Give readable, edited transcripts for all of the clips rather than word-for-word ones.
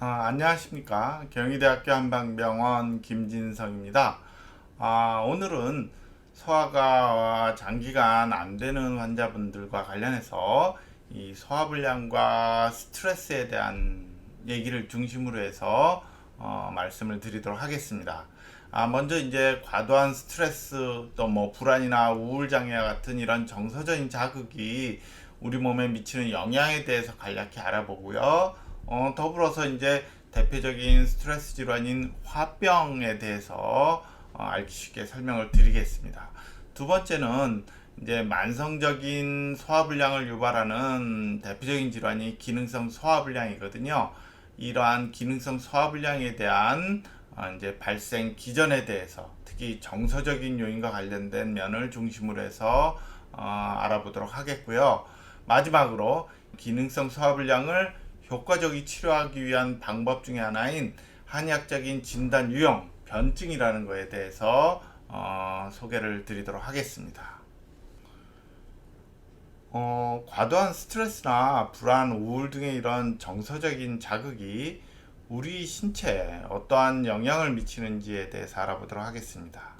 안녕하십니까. 경희대학교 한방병원 김진성입니다. 오늘은 소화가 장기간 안 되는 환자분들과 관련해서 이 소화불량과 스트레스에 대한 얘기를 중심으로 해서 말씀을 드리도록 하겠습니다. 먼저 이제 과도한 스트레스 또 뭐 불안이나 우울장애와 같은 이런 정서적인 자극이 우리 몸에 미치는 영향에 대해서 간략히 알아보고요. 더불어서 이제 대표적인 스트레스 질환인 화병에 대해서 알기 쉽게 설명을 드리겠습니다. 두 번째는 이제 만성적인 소화불량을 유발하는 대표적인 질환이 기능성 소화불량이거든요. 이러한 기능성 소화불량에 대한 이제 발생 기전에 대해서 특히 정서적인 요인과 관련된 면을 중심으로 해서 알아보도록 하겠고요. 마지막으로 기능성 소화불량을 효과적이 치료하기 위한 방법 중에 하나인 한의학적인 진단 유형 변증이라는 것에 대해서 소개를 드리도록 하겠습니다. 과도한 스트레스나 불안, 우울 등의 이런 정서적인 자극이 우리 신체에 어떠한 영향을 미치는지에 대해서 알아보도록 하겠습니다.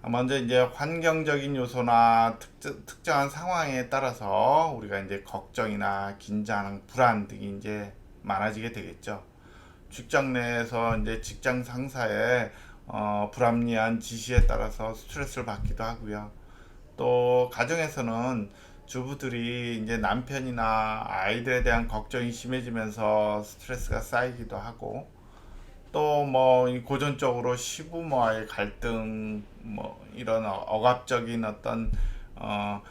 먼저 이제 환경적인 요소나 특정한 상황에 따라서 우리가 이제 걱정이나 긴장, 불안 등이 이제 많아지게 되겠죠. 직장 내에서 이제 직장 상사의 불합리한 지시에 따라서 스트레스를 받기도 하고요. 또 가정에서는 주부들이 이제 남편이나 아이들에 대한 걱정이 심해지면서 스트레스가 쌓이기도 하고, 또 뭐 고전적으로 시부모와의 갈등, 뭐 이런 억압적인 어떤 어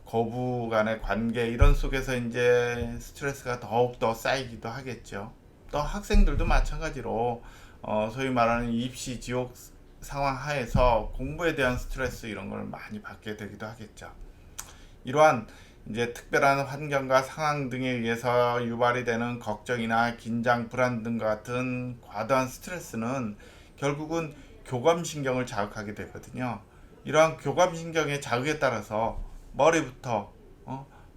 고부 간의 관계 이런 속에서 이제 스트레스가 더욱 더 쌓이기도 하겠죠. 또 학생들도 마찬가지로 소위 말하는 입시 지옥 상황 하에서 공부에 대한 스트레스 이런 걸 많이 받게 되기도 하겠죠. 이러한 이제 특별한 환경과 상황 등에 의해서 유발이 되는 걱정이나 긴장, 불안 등과 같은 과도한 스트레스는 결국은 교감신경을 자극하게 되거든요. 이러한 교감신경의 자극에 따라서 머리부터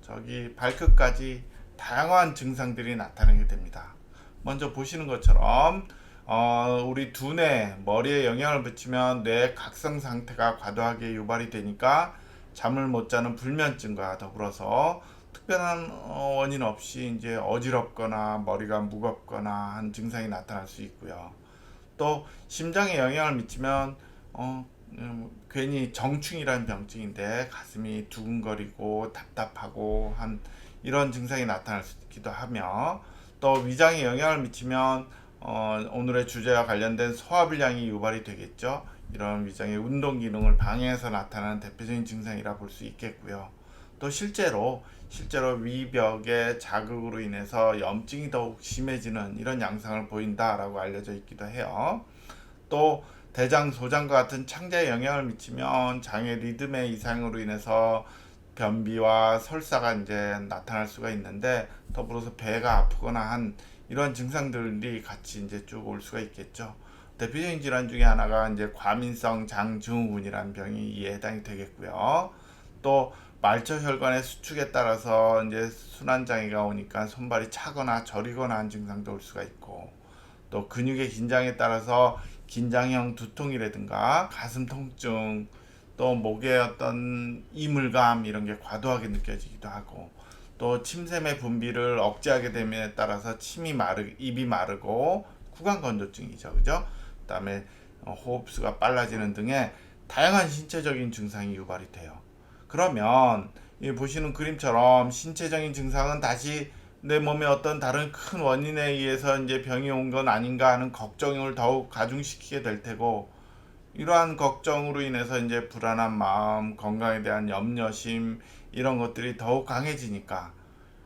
저기 발끝까지 다양한 증상들이 나타나게 됩니다. 먼저 보시는 것처럼 우리 두뇌, 머리에 영향을 미치면 뇌 각성 상태가 과도하게 유발이 되니까 잠을 못 자는 불면증과 더불어서 특별한 원인 없이 이제 어지럽거나 머리가 무겁거나 한 증상이 나타날 수 있고요. 또 심장에 영향을 미치면 괜히 정충이라는 병증인데 가슴이 두근거리고 답답하고 한 이런 증상이 나타날 수 있기도 하며, 또 위장에 영향을 미치면 오늘의 주제와 관련된 소화불량이 유발이 되겠죠. 이런 위장의 운동 기능을 방해해서 나타나는 대표적인 증상이라 볼 수 있겠고요. 또 실제로 위벽의 자극으로 인해서 염증이 더욱 심해지는 이런 양상을 보인다라고 알려져 있기도 해요. 또 대장, 소장과 같은 창자에 영향을 미치면 장의 리듬의 이상으로 인해서 변비와 설사가 이제 나타날 수가 있는데, 더불어서 배가 아프거나 한 이런 증상들이 같이 이제 쭉 올 수가 있겠죠. 대표적인 질환 중에 하나가 이제 과민성 장증후군이라는 병이 이에 해당이 되겠고요. 또 말초혈관의 수축에 따라서 이제 순환 장애가 오니까 손발이 차거나 저리거나 한 증상도 올 수가 있고, 또 근육의 긴장에 따라서 긴장형 두통이라든가 가슴 통증, 또 목의 어떤 이물감 이런 게 과도하게 느껴지기도 하고, 또 침샘의 분비를 억제하게 됨에 따라서 입이 마르고 구강 건조증이죠, 그죠? 그다음에 호흡수가 빨라지는 등의 다양한 신체적인 증상이 유발이 돼요. 그러면 이 보시는 그림처럼 신체적인 증상은 다시 내 몸에 어떤 다른 큰 원인에 의해서 이제 병이 온 건 아닌가 하는 걱정을 더욱 가중시키게 될 테고, 이러한 걱정으로 인해서 이제 불안한 마음, 건강에 대한 염려심 이런 것들이 더욱 강해지니까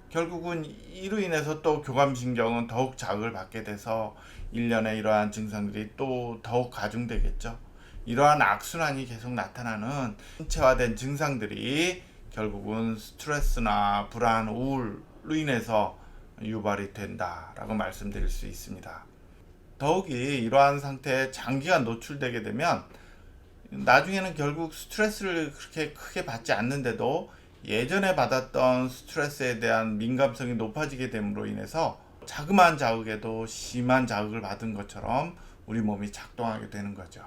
결국은 이로 인해서 또 교감신경은 더욱 자극을 받게 돼서 일련의 이러한 증상들이 또 더욱 가중되겠죠. 이러한 악순환이 계속 나타나는 신체화된 증상들이 결국은 스트레스나 불안, 우울로 인해서 유발이 된다라고 말씀드릴 수 있습니다. 더욱이 이러한 상태에 장기간 노출되게 되면 나중에는 결국 스트레스를 그렇게 크게 받지 않는데도 예전에 받았던 스트레스에 대한 민감성이 높아지게 됨으로 인해서 자그마한 자극에도 심한 자극을 받은 것처럼 우리 몸이 작동하게 되는 거죠.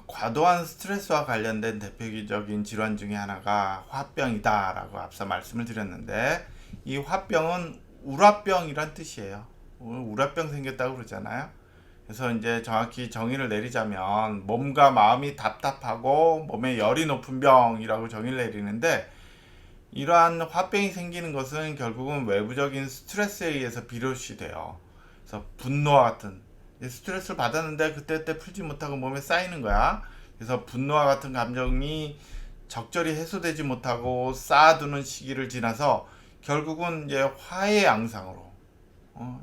과도한 스트레스와 관련된 대표적인 질환 중에 하나가 화병이다라고 앞서 말씀을 드렸는데, 이 화병은 우라병이란 뜻이에요. 우라병 생겼다고 그러잖아요. 그래서 이제 정확히 정의를 내리자면 몸과 마음이 답답하고 몸에 열이 높은 병이라고 정의를 내리는데, 이러한 화병이 생기는 것은 결국은 외부적인 스트레스에 의해서 비롯이 돼요. 그래서 분노와 같은 스트레스를 받았는데 그때 풀지 못하고 몸에 쌓이는 거야. 그래서 분노와 같은 감정이 적절히 해소되지 못하고 쌓아두는 시기를 지나서 결국은 이제 화의 양상으로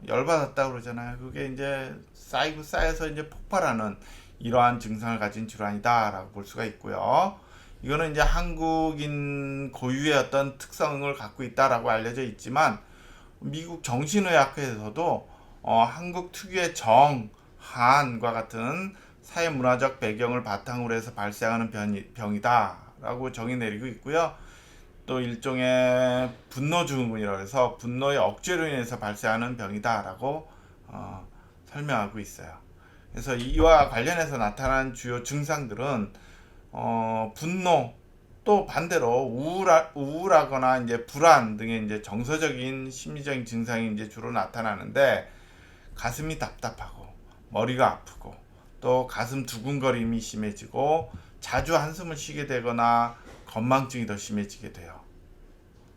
열받았다 그러잖아요. 그게 이제 쌓이고 쌓여서 이제 폭발하는 이러한 증상을 가진 질환이다라고 볼 수가 있고요. 이거는 이제 한국인 고유의 어떤 특성을 갖고 있다라고 알려져 있지만, 미국 정신의학회에서도 한국 특유의 한과 같은 사회 문화적 배경을 바탕으로 해서 발생하는 병이다라고 정의 내리고 있고요. 또 일종의 분노 증후군이라고 해서 분노의 억제로 인해서 발생하는 병이다라고 설명하고 있어요. 그래서 이와 관련해서 나타난 주요 증상들은 분노, 또 반대로 우울하거나 이제 불안 등의 이제 정서적인 심리적인 증상이 이제 주로 나타나는데, 가슴이 답답하고 머리가 아프고 또 가슴 두근거림이 심해지고 자주 한숨을 쉬게 되거나 건망증이 더 심해지게 돼요.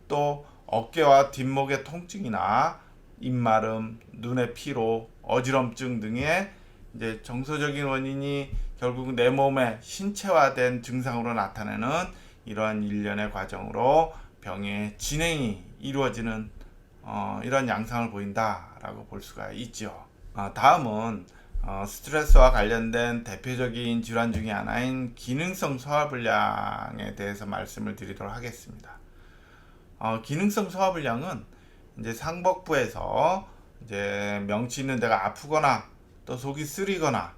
또 어깨와 뒷목의 통증이나 입마름, 눈의 피로, 어지럼증 등의 이제 정서적인 원인이 결국 내 몸의 신체화된 증상으로 나타내는 이러한 일련의 과정으로 병의 진행이 이루어지는 이런 양상을 보인다라고 볼 수가 있죠. 다음은 스트레스와 관련된 대표적인 질환 중에 하나인 기능성 소화불량에 대해서 말씀을 드리도록 하겠습니다. 기능성 소화불량은 이제 상복부에서 이제 명치 있는 데가 아프거나 또 속이 쓰리거나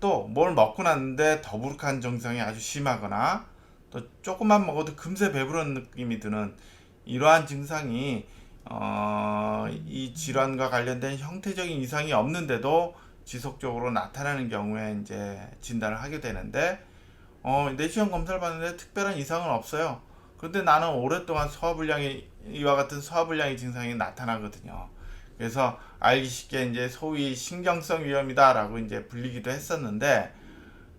또 뭘 먹고 났는데 더부룩한 증상이 아주 심하거나 또 조금만 먹어도 금세 배부른 느낌이 드는 이러한 증상이 이 질환과 관련된 형태적인 이상이 없는데도 지속적으로 나타나는 경우에 이제 진단을 하게 되는데, 내시경 검사를 받는데 특별한 이상은 없어요. 그런데 나는 오랫동안 이와 같은 소화불량의 증상이 나타나거든요. 그래서 알기 쉽게 이제 소위 신경성 위염이다라고 이제 불리기도 했었는데,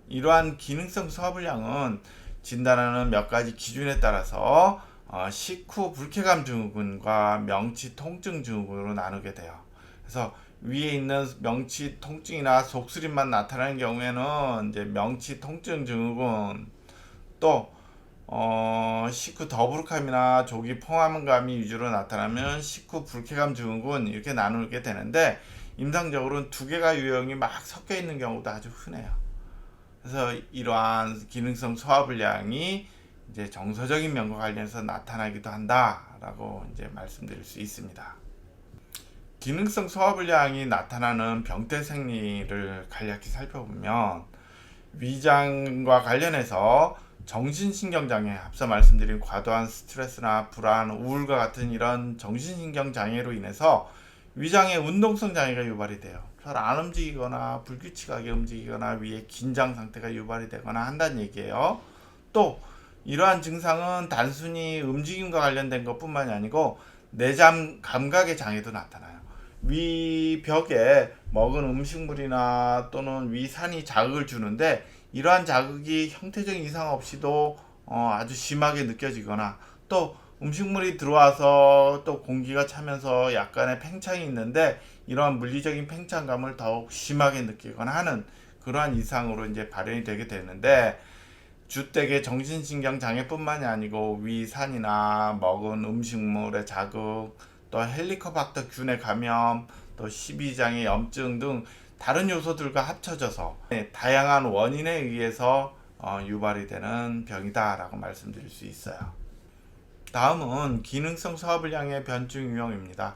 이러한 기능성 소화불량은 진단하는 몇 가지 기준에 따라서 식후 불쾌감 증후군과 명치 통증 증후군으로 나누게 돼요. 그래서 위에 있는 명치 통증이나 속쓰림만 나타나는 경우에는 이제 명치 통증 증후군, 또 식후 더부룩함이나 조기 포만감이 위주로 나타나면 식후 불쾌감 증후군, 이렇게 나누게 되는데, 임상적으로는 두 개가 유형이 막 섞여 있는 경우도 아주 흔해요. 그래서 이러한 기능성 소화불량이 이제 정서적인 면과 관련해서 나타나기도 한다라고 이제 말씀드릴 수 있습니다. 기능성 소화불량이 나타나는 병태 생리를 간략히 살펴보면, 위장과 관련해서 정신신경장애, 앞서 말씀드린 과도한 스트레스나 불안, 우울과 같은 이런 정신신경장애로 인해서 위장의 운동성 장애가 유발이 돼요. 잘 안 움직이거나 불규칙하게 움직이거나 위에 긴장 상태가 유발이 되거나 한다는 얘기예요. 또 이러한 증상은 단순히 움직임과 관련된 것뿐만이 아니고 내장 감각의 장애도 나타나요. 위벽에 먹은 음식물이나 또는 위산이 자극을 주는데, 이러한 자극이 형태적인 이상 없이도 아주 심하게 느껴지거나, 또 음식물이 들어와서 또 공기가 차면서 약간의 팽창이 있는데 이러한 물리적인 팽창감을 더욱 심하게 느끼거나 하는 그러한 이상으로 이제 발현이 되게 되는데, 주택의 정신신경 장애뿐만이 아니고 위산이나 먹은 음식물의 자극, 또 헬리코박터 균의 감염, 또 십이장의 염증 등 다른 요소들과 합쳐져서 다양한 원인에 의해서 유발이 되는 병이다라고 말씀드릴 수 있어요. 다음은 기능성 소화불량의 변증 유형입니다.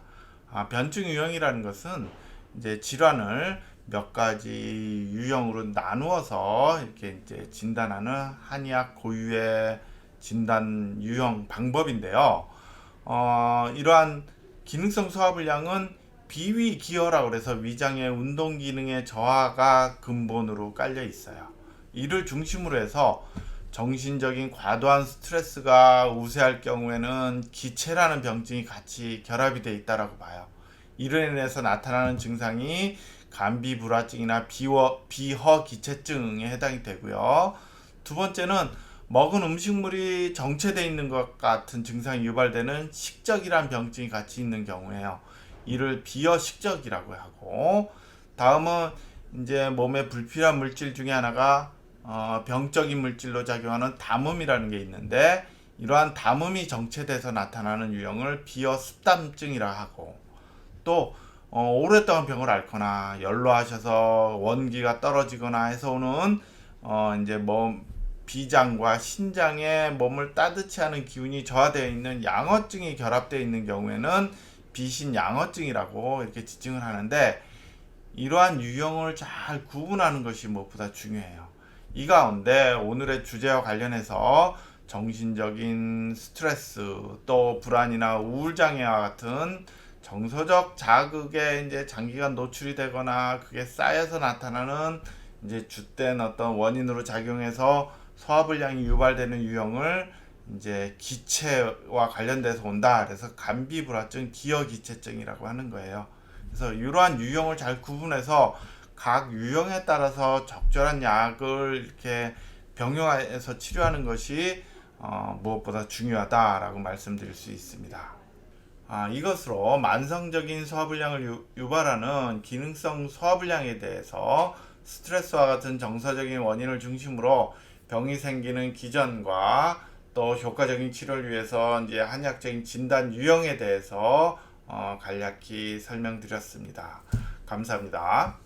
변증 유형이라는 것은 이제 질환을 몇 가지 유형으로 나누어서 이렇게 이제 진단하는 한의학 고유의 진단 유형 방법인데요. 이러한 기능성 소화불량은 비위기어라고 그래서 위장의 운동 기능의 저하가 근본으로 깔려 있어요. 이를 중심으로 해서 정신적인 과도한 스트레스가 우세할 경우에는 기체라는 병증이 같이 결합이 되어 있다라고 봐요. 이로 인해서 나타나는 증상이 감비불화증이나 비허기체증에 해당이 되고요. 두 번째는 먹은 음식물이 정체되어 있는 것 같은 증상이 유발되는 식적이란 병증이 같이 있는 경우에요. 이를 비허식적이라고 하고, 다음은 이제 몸에 불필요한 물질 중에 하나가 병적인 물질로 작용하는 담음이라는 게 있는데, 이러한 담음이 정체돼서 나타나는 유형을 비허습담증이라 하고, 또 오랫동안 병을 앓거나 연로하셔서 원기가 떨어지거나 해서 오는 이제 비장과 신장에 몸을 따뜻히 하는 기운이 저하되어 있는 양어증이 결합되어 있는 경우에는 비신양어증이라고 이렇게 지칭을 하는데, 이러한 유형을 잘 구분하는 것이 무엇보다 중요해요. 이 가운데 오늘의 주제와 관련해서 정신적인 스트레스, 또 불안이나 우울장애와 같은 정서적 자극에 이제 장기간 노출이 되거나 그게 쌓여서 나타나는 이제 주된 어떤 원인으로 작용해서 소화불량이 유발되는 유형을 이제 기체와 관련돼서 온다. 그래서 감비불화증, 기허기체증이라고 하는 거예요. 그래서 이러한 유형을 잘 구분해서 각 유형에 따라서 적절한 약을 이렇게 병용해서 치료하는 것이 무엇보다 중요하다라고 말씀드릴 수 있습니다. 이것으로 만성적인 소화불량을 유발하는 기능성 소화불량에 대해서 스트레스와 같은 정서적인 원인을 중심으로 병이 생기는 기전과 또 효과적인 치료를 위해서 이제 한약적인 진단 유형에 대해서 간략히 설명드렸습니다. 감사합니다.